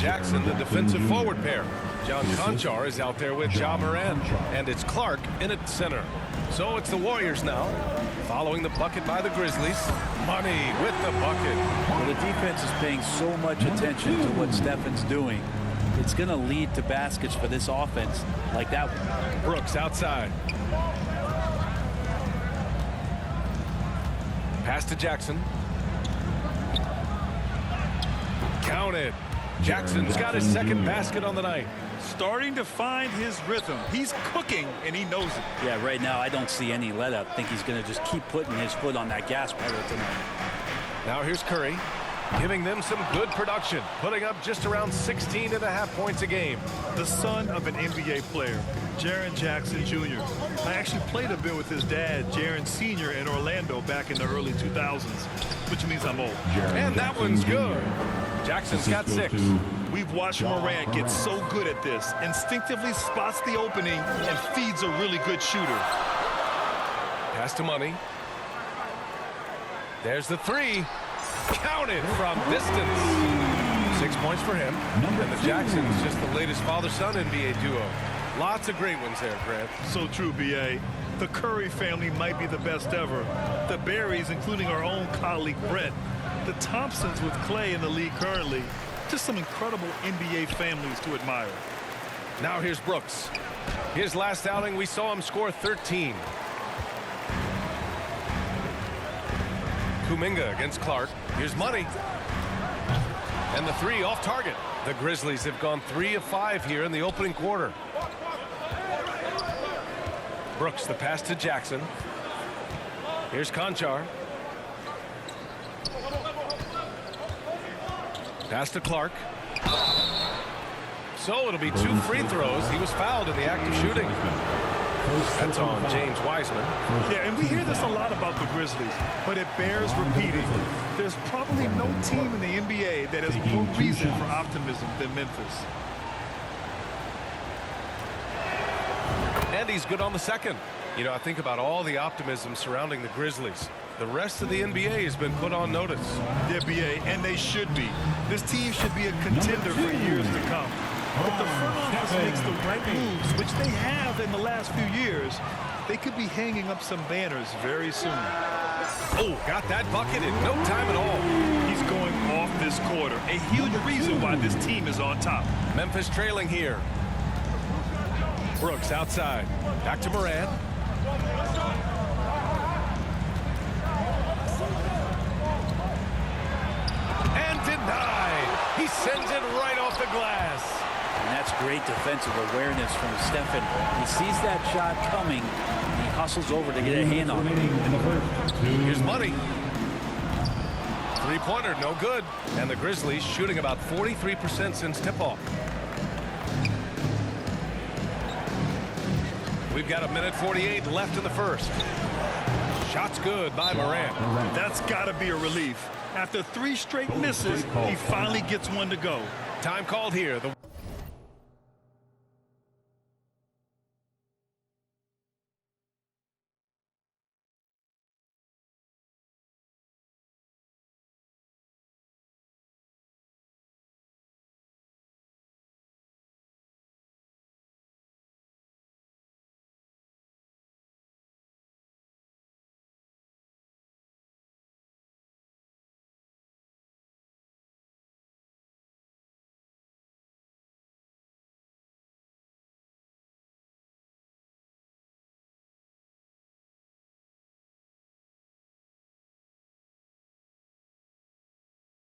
Jackson, the defensive forward pair. John Conchar is out there with Ja Morant, and it's Clark in at center. So it's the Warriors now, following the bucket by the Grizzlies. Money with the bucket. Well, the defense is paying so much attention to what Stephen's doing. It's going to lead to baskets for this offense like that one. Brooks outside. Pass to Jackson. Counted. Jackson's got his second basket on the night. Starting to find his rhythm. He's cooking, and he knows it. Yeah, right now I don't see any let up. I think he's going to just keep putting his foot on that gas pedal tonight. Now here's Curry, giving them some good production, putting up just around 16.5 points a game. The son of an NBA player, Jaren Jackson Jr. I actually played a bit with his dad, Jaren Sr. in Orlando back in the early 2000s, which means I'm old. And that one's good. Jackson's got 6. We've watched Morant get so good at this, instinctively spots the opening and feeds a really good shooter. Pass to Money. There's the 3. Counted from distance. 6 points for him. And the Jacksons just the latest father-son NBA duo. Lots of great ones there, Grant. So true, B.A. The Curry family might be the best ever. The Berries, including our own colleague Brent. The Thompsons with Clay in the league currently. Just some incredible NBA families to admire. Now here's Brooks. His last outing, we saw him score 13. Kuminga against Clark. Here's Money. And the 3 off target. The Grizzlies have gone 3 of 5 here in the opening quarter. Brooks, the pass to Jackson. Here's Conchar. Pass to Clark. So it'll be 2 free throws. He was fouled in the act of shooting. That's on James Wiseman. Yeah, and we hear this a lot about the Grizzlies, but it bears repeating. There's probably no team in the NBA that has more reason for optimism than Memphis. And he's good on the second. You know, I think about all the optimism surrounding the Grizzlies. The rest of the NBA has been put on notice. Yeah, B.A., and they should be. This team should be a contender for years to come. If the front office makes the right moves, which they have in the last few years, they could be hanging up some banners very soon. Oh, got that bucket in no time at all. He's going off this quarter. A huge reason why this team is on top. Memphis trailing here. Brooks outside. Back to Morant. And denied. He sends it right off the glass. And that's great defensive awareness from Stephen. He sees that shot coming. And he hustles over to get a hand on it. Here's Money. 3-pointer, no good. And the Grizzlies shooting about 43% since tip-off. We've got 1:48 left in the first. Shot's good by Morant. That's got to be a relief. After 3 straight misses, he finally gets one to go. Time called here.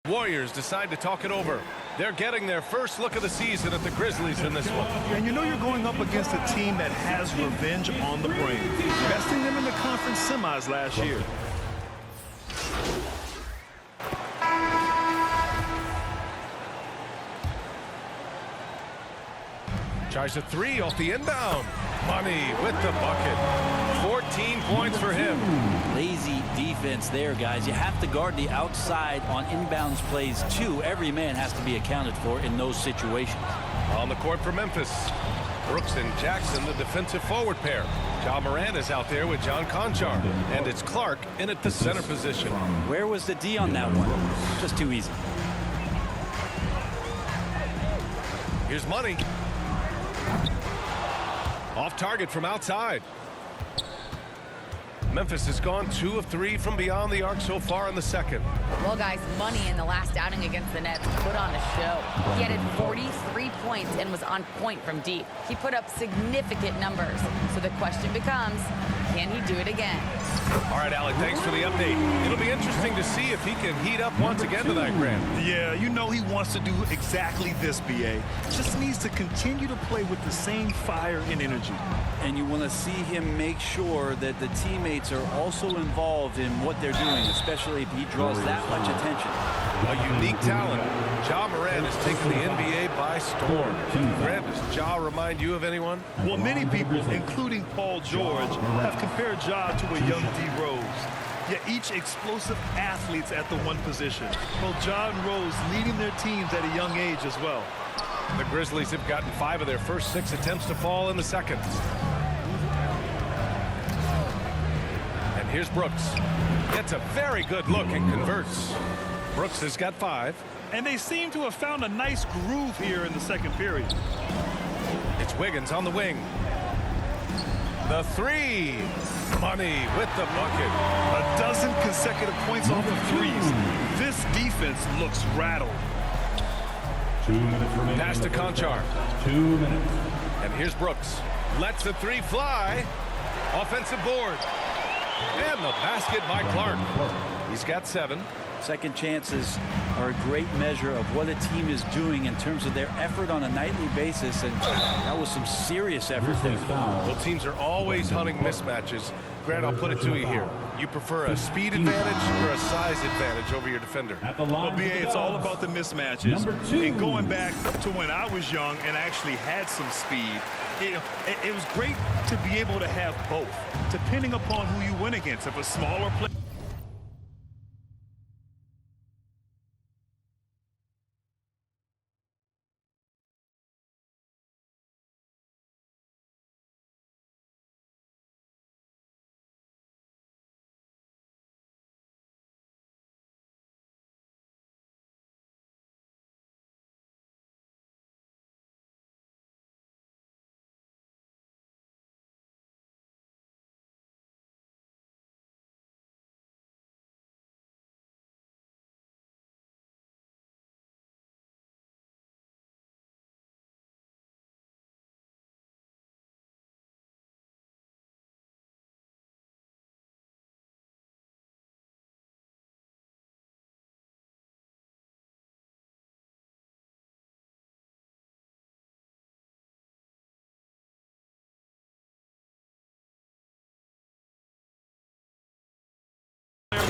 Warriors decide to talk it over. They're getting their first look of the season at the Grizzlies in this one. And you know you're going up against a team that has revenge on the brain, besting them in the conference semis last year. Tries a 3 off the inbound. Money with the bucket. 14 points for him. Lazy defense there, guys. You have to guard the outside on inbounds plays, too. Every man has to be accounted for in those situations. On the court for Memphis. Brooks and Jackson, the defensive forward pair. Ja Morant is out there with John Conchar. And it's Clark in at the center position. Where was the D on that one? Just too easy. Here's Money. Off target from outside. Memphis has gone 2 of 3 from beyond the arc so far in the second. Well, guys, Money in the last outing against the Nets put on a show. He added 43 points and was on point from deep. He put up significant numbers. So the question becomes, can he do it again? All right, Alec, thanks for the update. It'll be interesting to see if he can heat up once again tonight, Grant. Yeah, you know he wants to do exactly this, BA. Just needs to continue to play with the same fire and energy. And you want to see him make sure that the teammates are also involved in what they're doing, especially if he draws that much attention. A unique talent. Ja Morant has taken the NBA by storm. Grant, does Ja remind you of anyone? Well, many people, including Paul George, have compared Ja to a young D. Rose. Yet each explosive athletes at the one position. Well, Ja and Rose leading their teams at a young age as well. The Grizzlies have gotten 5 of their first 6 attempts to fall in the second. And here's Brooks. Gets a very good look and converts. Brooks has got 5. And they seem to have found a nice groove here in the second period. It's Wiggins on the wing. The 3. Money with the bucket. A dozen consecutive points off of threes. This defense looks rattled. 2 minutes remaining. Pass to Conchar. 2 minutes. And here's Brooks. Lets the 3 fly. Offensive board. And the basket by Clark. He's got 7. Second chances are a great measure of what a team is doing in terms of their effort on a nightly basis, and that was some serious effort there. Well, teams are always hunting mismatches. Grant, I'll put it to you here. You prefer a speed advantage or a size advantage over your defender? Well, BA, it's all about the mismatches. And going back to when I was young and actually had some speed, it was great to be able to have both, depending upon who you went against. If a smaller player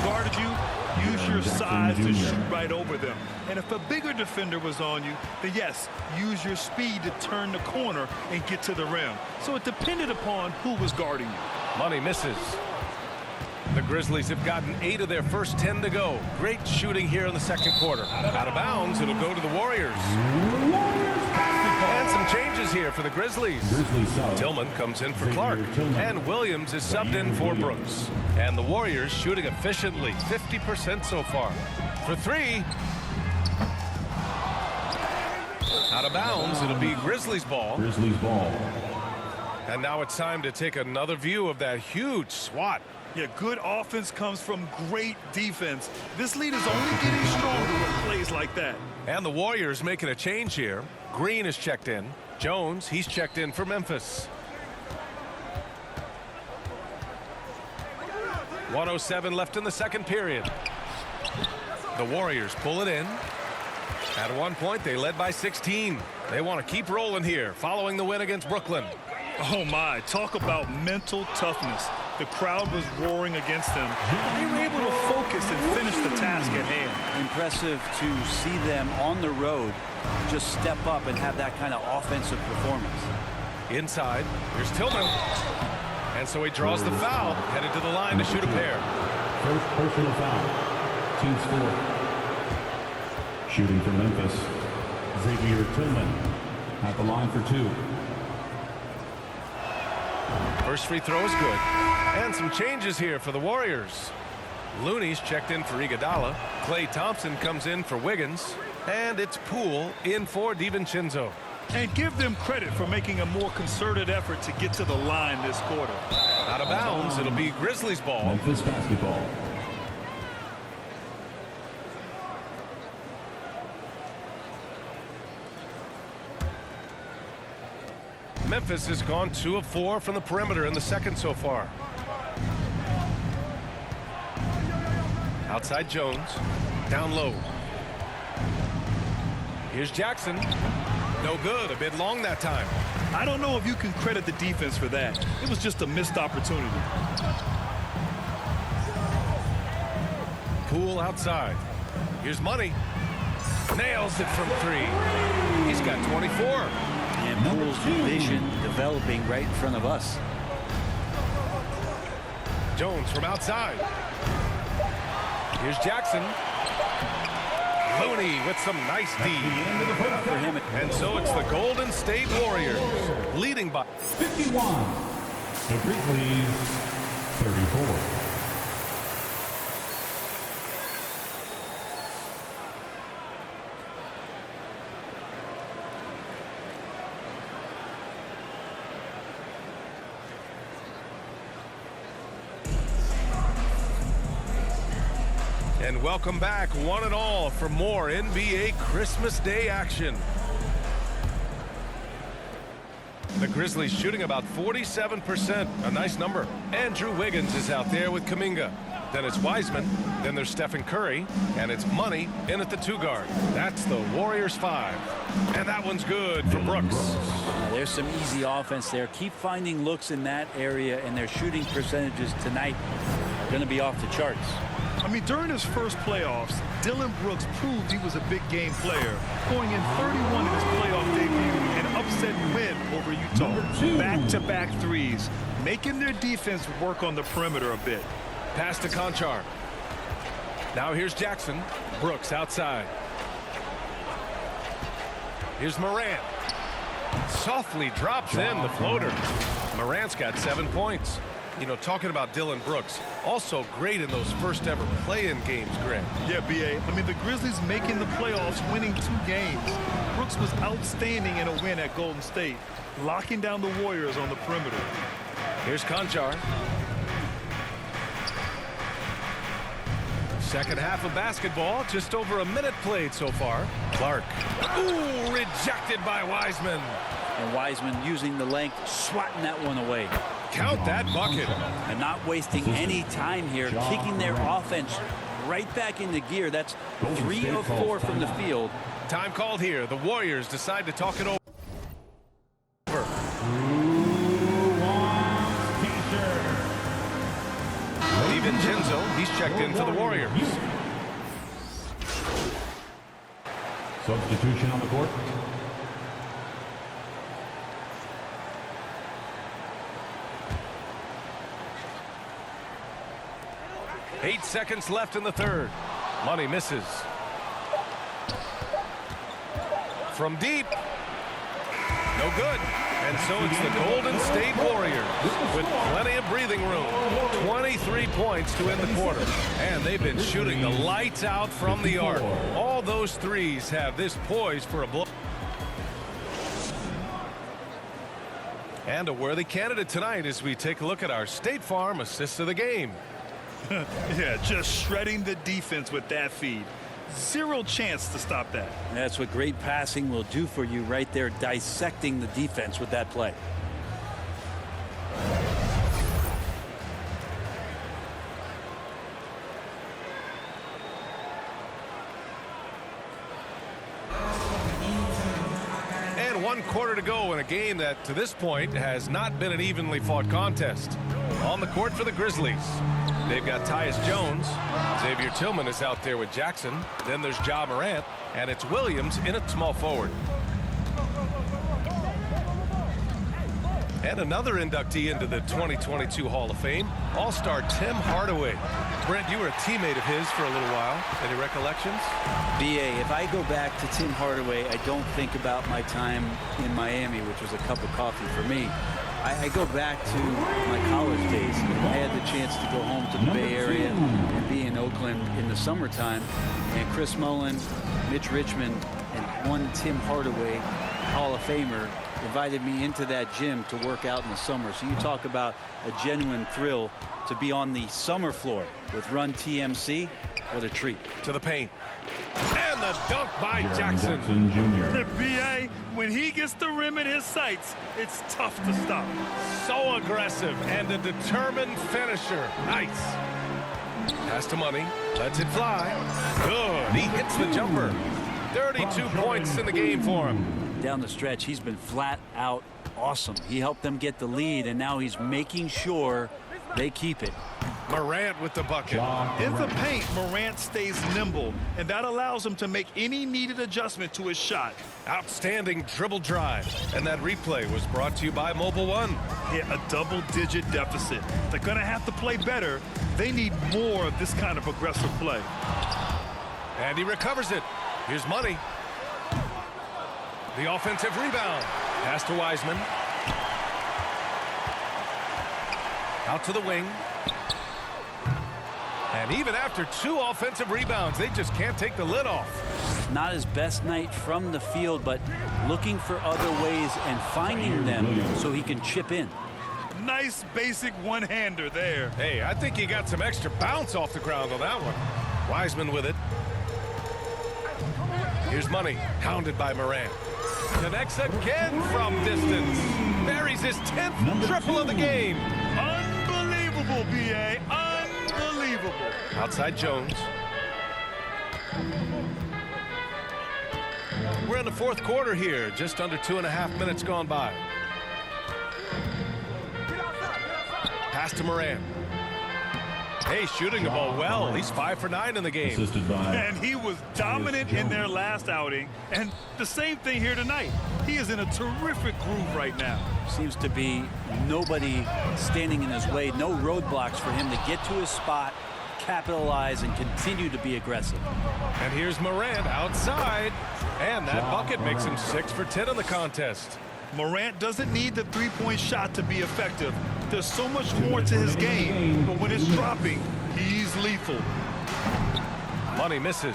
guarded you, use your size to shoot right over them. And if a bigger defender was on you, then yes, use your speed to turn the corner and get to the rim. So it depended upon who was guarding you. Money misses. The Grizzlies have gotten 8 of their first 10 to go. Great shooting here in the second quarter. Out of bounds, it'll go to the Warriors. And some changes here for the Grizzlies. Tillman comes in for Clark, and Williams is subbed in for Brooks. And the Warriors shooting efficiently, 50% so far. For 3. Out of bounds, it'll be Grizzlies ball. And now it's time to take another view of that huge swat. Yeah, good offense comes from great defense. This lead is only getting stronger with plays like that. And the Warriors making a change here. Green is checked in. Jones, he's checked in for Memphis. 1:07 left in the second period. The Warriors pull it in. At one point, they led by 16. They want to keep rolling here, following the win against Brooklyn. Oh my, talk about mental toughness. The crowd was roaring against them. They were able to focus and finish the task at hand. Impressive to see them on the road just step up and have that kind of offensive performance. Inside, here's Tillman. And so he draws the foul, headed to the line to shoot a pair. First personal foul. Team score. Shooting for Memphis. Xavier Tillman at the line for 2. First free throw is good. And some changes here for the Warriors. Looney's checked in for Iguodala. Klay Thompson comes in for Wiggins. And it's Poole in for DiVincenzo. And give them credit for making a more concerted effort to get to the line this quarter. Out of bounds, it'll be Grizzlies ball. Memphis basketball. Memphis has gone 2 of 4 from the perimeter in the second so far. Outside Jones. Down low. Here's Jackson. No good. A bit long that time. I don't know if you can credit the defense for that. It was just a missed opportunity. Poole outside. Here's Money. Nails it from 3. He's got 24. And Poole's vision developing right in front of us. Jones from outside. Here's Jackson. Looney with some nice D. For him. And so it's the Golden State Warriors leading by 51. The Grizzlies 34. And welcome back, one and all, for more NBA Christmas Day action. The Grizzlies shooting about 47%, a nice number. Andrew Wiggins is out there with Kuminga. Then it's Wiseman, then there's Stephen Curry, and it's Money in at the 2 guard. That's the Warriors 5. And that one's good for Brooks. There's some easy offense there. Keep finding looks in that area, and their shooting percentages tonight are going to be off the charts. I mean, during his first playoffs, Dillon Brooks proved he was a big game player, going in 31 in his playoff debut, an upset win over Utah. Back-to-back threes, making their defense work on the perimeter a bit. Pass to Conchar. Now here's Jackson. Brooks outside. Here's Morant. Softly drops in the floater. Morant's got 7 points. You know, talking about Dillon Brooks, also great in those first ever play-in games, Greg. Yeah, B.A. I mean, the Grizzlies making the playoffs, winning 2 games. Brooks was outstanding in a win at Golden State, locking down the Warriors on the perimeter. Here's Conchar. Second half of basketball, just over a minute played so far. Clark. Ooh, rejected by Wiseman. And Wiseman using the length, swatting that one away. Count that bucket. And not wasting any time here, kicking their offense right back into gear. That's 3 of 4 from the field. Time called here. The Warriors decide to talk it over. DiVincenzo, he's checked in for the Warriors. Substitution on the court. Eight seconds left in the third. Money misses. From deep. No good. And so it's the Golden State Warriors with plenty of breathing room. 23 points to end the quarter. And they've been shooting the lights out from the arc. All those threes have this poised for a blow. And a worthy candidate tonight as we take a look at our State Farm assist of the game. Yeah, just shredding the defense with that feed. Zero chance to stop that. That's what great passing will do for you right there, dissecting the defense with that play. And 1 quarter to go in a game that to this point has not been an evenly fought contest. On the court for the Grizzlies, they've got Tyus Jones. Xavier Tillman is out there with Jackson. Then there's Ja Morant, and it's Williams in at small forward. And another inductee into the 2022 Hall of Fame, All-Star Tim Hardaway. Brent, you were a teammate of his for a little while. Any recollections? B.A., if I go back to Tim Hardaway, I don't think about my time in Miami, which was a cup of coffee for me. I go back to my college days. I had the chance to go home to the Bay Area and be in Oakland in the summertime. And Chris Mullin, Mitch Richmond, and one Tim Hardaway Hall of Famer, invited me into that gym to work out in the summer. So you talk about a genuine thrill to be on the summer floor with Run TMC. What a treat. To the paint. And the dunk by Jackson. The BA, when he gets the rim in his sights, it's tough to stop. So aggressive and a determined finisher. Nice. Pass to Money. Lets it fly. Good. He hits the jumper. 32 points in the game for him. Down the stretch, he's been flat out awesome. He helped them get the lead, and now he's making sure they keep it. Morant with the bucket. In the paint, Morant stays nimble, and that allows him to make any needed adjustment to his shot. Outstanding dribble drive. And that replay was brought to you by Mobile One. Hit a double-digit deficit. They're going to have to play better. They need more of this kind of aggressive play. And he recovers it. Here's Money. The offensive rebound. Pass to Wiseman. Out to the wing. And even after 2 offensive rebounds, they just can't take the lid off. Not his best night from the field, but looking for other ways and finding them so he can chip in. Nice basic one-hander there. Hey, I think he got some extra bounce off the ground on that one. Wiseman with it. Here's Money, hounded by Morant. Connects again from distance. Buries his 10th triple of the game. Unbelievable, B.A. Unbelievable. Outside Jones. We're in the 4th quarter here. Just under 2.5 minutes gone by. Pass to Morant. Hey, shooting the ball well. He's 5 for 9 in the game. And he was dominant in their last outing. And the same thing here tonight. He is in a terrific groove right now. Seems to be nobody standing in his way. No roadblocks for him to get to his spot, capitalize, and continue to be aggressive. And here's Morant outside. And that bucket makes him 6 for 10 in the contest. Morant doesn't need the three-point shot to be effective. There's so much more to his game, but when it's dropping, he's lethal. Money misses.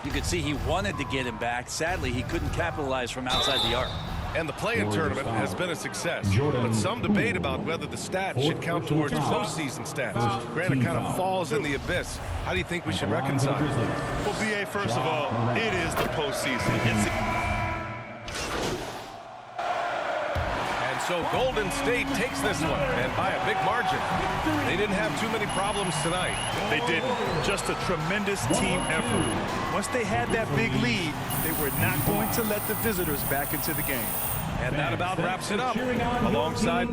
You could see he wanted to get him back. Sadly, he couldn't capitalize from outside the arc. And the play-in tournament has been a success. But some debate about whether the stats should count towards postseason stats. Granted, kind of falls in the abyss. How do you think we should reconcile? Well, B.A., first of all, it is the postseason. So Golden State takes this one, and by a big margin. They didn't have too many problems tonight. They didn't. Just a tremendous team effort. Once they had that big lead, they were not going to let the visitors back into the game. And that about wraps it up. Alongside